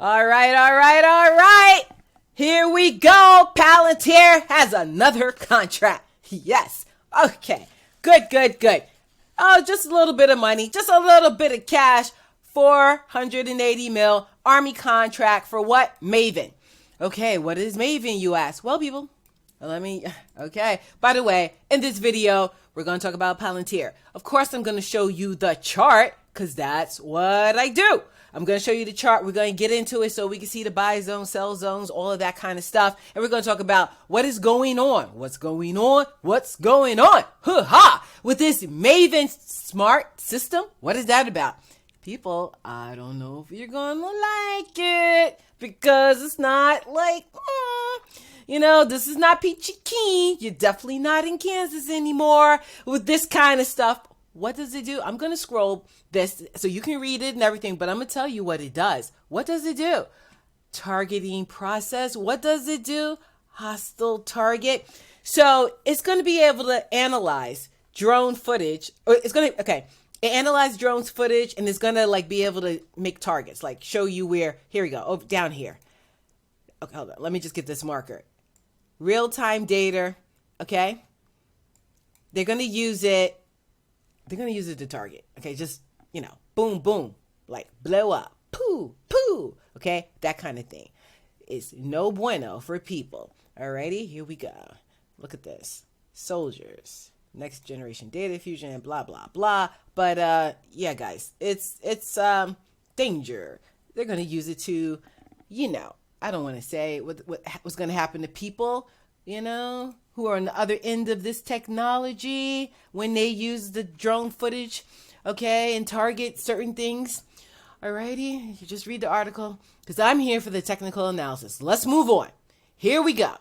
All right, all right, all right. Here we go. Palantir has another contract. Yes. Okay. Good, good, good. Oh, just a little bit of money, just a little bit of cash. 480 mil Army contract for what? Maven. Okay, what is Maven, you ask? Well, people, okay. By the way, in this video, we're going to talk about Palantir. Of course, I'm going to show you the chart because that's what I do. I'm going to show you the chart. We're going to get into it so we can see the buy zone, sell zones, all of that kind of stuff. And we're going to talk about what is going on. What's going on? What's going on? Ha! With this Maven Smart System. What is that about? People, I don't know if you're going to like it because it's not like, this is not peachy keen. You're definitely not in Kansas anymore with this kind of stuff. What does it do? I'm going to scroll this so you can read it and everything, but I'm going to tell you what it does. What does it do? Targeting process. What does it do? Hostile target. So it's going to be able to analyze drone footage. It analyze drones footage and it's going to be able to make targets, show you where. Here we go. Oh, down here. Okay, hold on. Let me just get this marker. Real-time data. Okay. They're going to use it. They're going to use it to target. Okay. Just, boom, boom, blow up, poo, poo. Okay. That kind of thing. It's no bueno for people. Alrighty. Here we go. Look at this. Soldiers. Next generation data fusion and blah, blah, blah. But, yeah, guys, it's danger. They're going to use it to, I don't want to say what's going to happen to people, who are on the other end of this technology when they use the drone footage, okay, and target certain things. Alrighty, you just read the article because I'm here for the technical analysis. Let's move on. Here we go.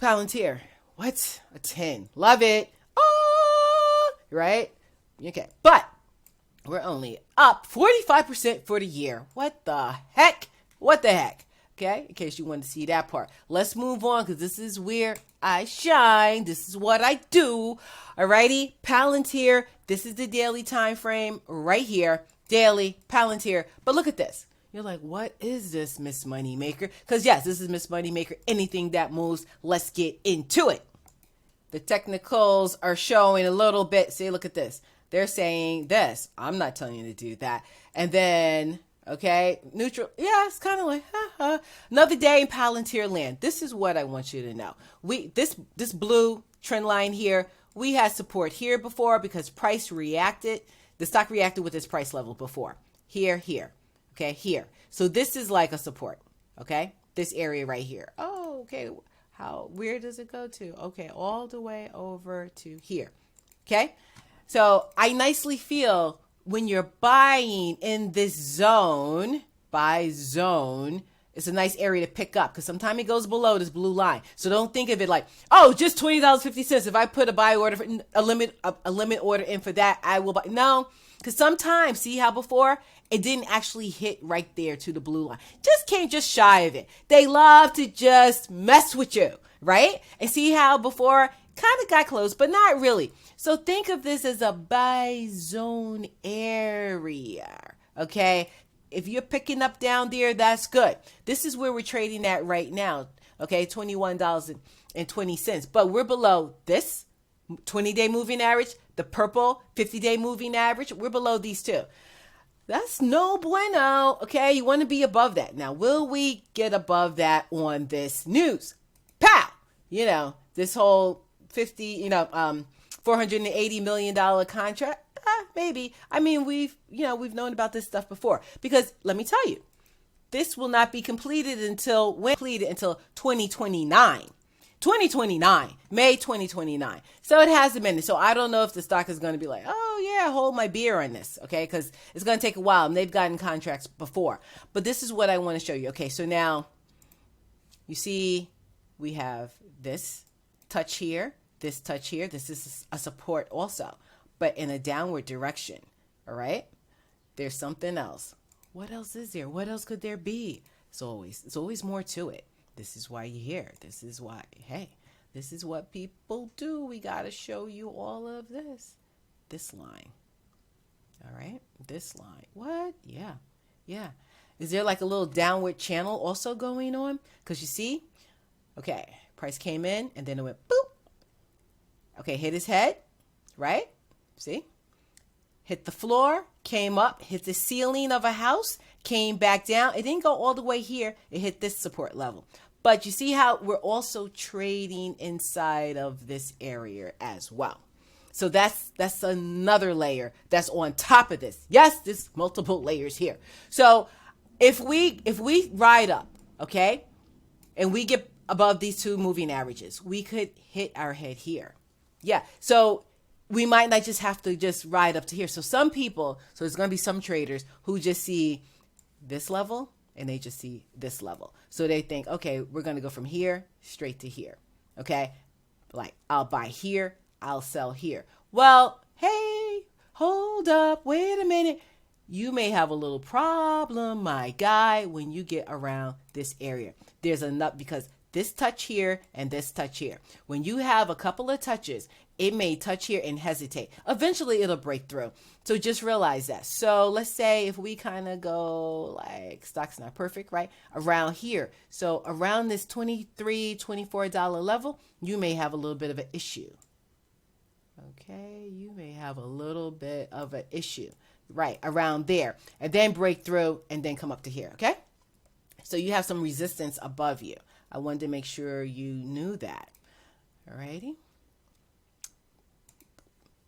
Palantir. What? A 10. Love it. Oh, right? Okay, but we're only up 45% for the year. What the heck? What the heck? Okay, in case you want to see that part. Let's move on because this is where I shine. This is what I do. Alrighty, Palantir. This is the daily time frame right here. Daily, Palantir. But look at this. You're like, what is this, Miss Moneymaker? Because yes, this is Miss Moneymaker. Anything that moves, let's get into it. The technicals are showing a little bit. See, look at this. They're saying this. I'm not telling you to do that. And then... okay, neutral. Yeah, it's kind of like, another day in Palantir land. This is what I want you to know. This blue trend line here, we had support here before because price reacted. The stock reacted with this price level before. Here. Okay, here. So this is like a support. Okay, this area right here. Oh, okay. Where does it go to? Okay, all the way over to here. Okay, so I nicely feel when you're buying in this zone, buy zone, it's a nice area to pick up because sometimes it goes below this blue line. So don't think of it like, oh, just $20.50. If I put a buy order, a limit order in for that, I will buy. No, because sometimes, see how before it didn't actually hit right there to the blue line. Just came just shy of it. They love to just mess with you, right? And see how before kind of got close, but not really. So think of this as a buy zone area, okay? If you're picking up down there, that's good. This is where we're trading at right now, okay? $21.20. But we're below this 20-day moving average, the purple 50-day moving average. We're below these two. That's no bueno, okay? You want to be above that. Now, will we get above that on this news? Pow! This whole $480 million contract, maybe. I mean, we've known about this stuff before because let me tell you, this will not be completed until 2029. 2029, May 2029. So it has a minute. So I don't know if the stock is going to be like, oh yeah, hold my beer on this. Okay. Cause it's going to take a while and they've gotten contracts before, but this is what I want to show you. Okay. So now you see, we have this touch here. This touch here, this is a support also, but in a downward direction. All right. There's something else. What else is there? What else could there be? It's always more to it. This is why you're here. This is why, hey, this is what people do. We got to show you all of this. This line. All right. This line. What? Yeah. Is there like a little downward channel also going on? Because you see, okay, price came in and then it went boop. Okay, hit his head, right? See? Hit the floor, came up, hit the ceiling of a house, came back down. It didn't go all the way here. It hit this support level. But you see how we're also trading inside of this area as well. So that's another layer that's on top of this. Yes, there's multiple layers here. So if we ride up, okay, and we get above these two moving averages, we could hit our head here. Yeah. So we might not just have to just ride up to here. So some people, so there's going to be some traders who just see this level and they just see this level. So they think, okay, we're going to go from here straight to here. Okay. Like I'll buy here, I'll sell here. Well, hey, hold up. Wait a minute. You may have a little problem, my guy, when you get around this area. There's enough because this touch here and this touch here. When you have a couple of touches, it may touch here and hesitate. Eventually it'll break through. So just realize that. So let's say if we kind of go like stock's not perfect, right? Around here. So around this $23, $24 level, you may have a little bit of an issue. Okay, you may have a little bit of an issue, right? Around there. And then break through and then come up to here, okay? So you have some resistance above you. I wanted to make sure you knew that. Alrighty.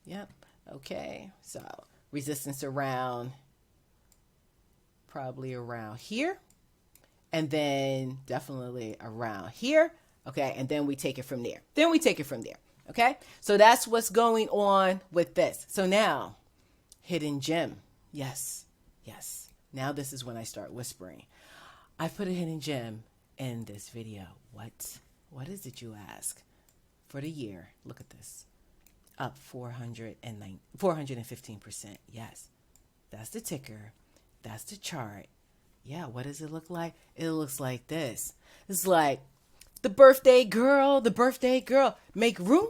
Yep. Okay. So resistance around, probably around here. And then definitely around here. Okay. And then we take it from there. Okay. So that's what's going on with this. So now, hidden gem. Yes. Yes. Now this is when I start whispering. I put a hidden gem in this video. What is it, you ask? For the year, look at this. Up 415%. Yes. That's the ticker. That's the chart. Yeah, what does it look like? It looks like this. It's like the birthday girl. Make room,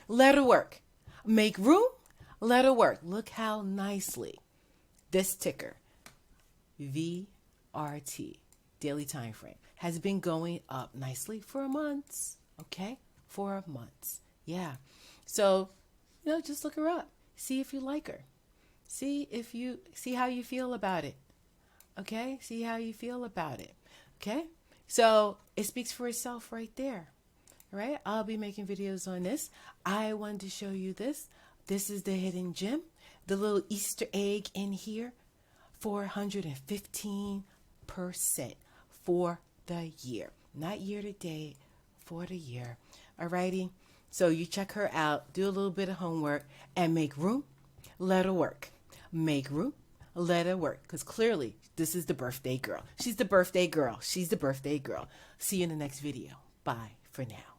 let her work. Make room, let her work. Look how nicely this ticker, VRT, daily time frame, has been going up nicely for months. Okay? For months. Yeah. So, just look her up. See if you like her. See how you feel about it. Okay? See how you feel about it. Okay? So it speaks for itself right there. Right? I'll be making videos on this. I wanted to show you this. This is the hidden gem. The little Easter egg in here. 415% for the year. Not year to date, for the year. Alrighty? So you check her out, do a little bit of homework, and make room, let her work. Make room, let her work. Because clearly, this is the birthday girl. She's the birthday girl. See you in the next video. Bye for now.